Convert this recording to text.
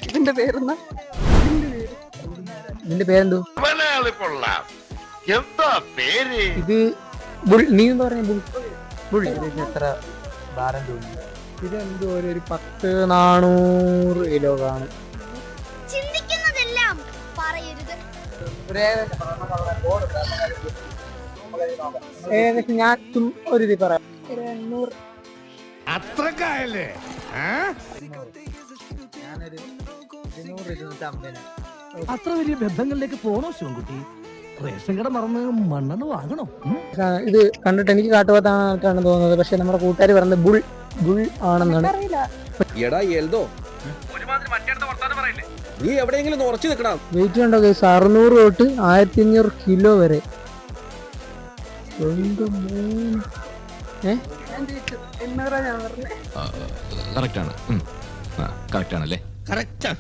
ഇതിന്റെ പേരെന്താ? ഇതിന്റെ പേരെന്തോ? ഇത് നീ എന്താ പറഞ്ഞ ബുൾ? ഇതിന് എത്ര ഭാരം തോന്നുന്നു? ഇതെന്തോ ഒരു 10-400 കിലോ കാണും. ചിന്തിക്കുന്നതെല്ലാം പറയരുത്. ഏകദേശം ഞാൻ ഒരു ഇത് പറയാം, 800. അത്രക്കായല്ലേ? ഞാനൊരു 200-250. അത്ര വലിയ ബന്ധങ്ങളിലേക്ക് പോണോ ശിവൻകുട്ടി? റേഷൻ കട മറന്ന് മണ്ണെണ്ണ വാങ്ങണോ? ഇത് കണ്ടിട്ട് എനിക്ക് കാട്ടുപോത്തായിട്ടാണ് തോന്നുന്നത്, പക്ഷെ നമ്മുടെ കൂട്ടുകാർ പറഞ്ഞത് ബുൾ ആണെന്നാണ്. എടാ എൽദോ, നീ എവിടെയെങ്കിലും ഉറച്ചു നിൽക്കണം. വെയിറ്റ് കണ്ടോ ഗൈസ്, 600 തൊട്ട് 1500 കിലോ വരെ. എന്നൂറാ ഞാൻ പറഞ്ഞേ. കറക്റ്റ് ആണ്. കറക്റ്റ് ആണല്ലേ? കറക്റ്റാ.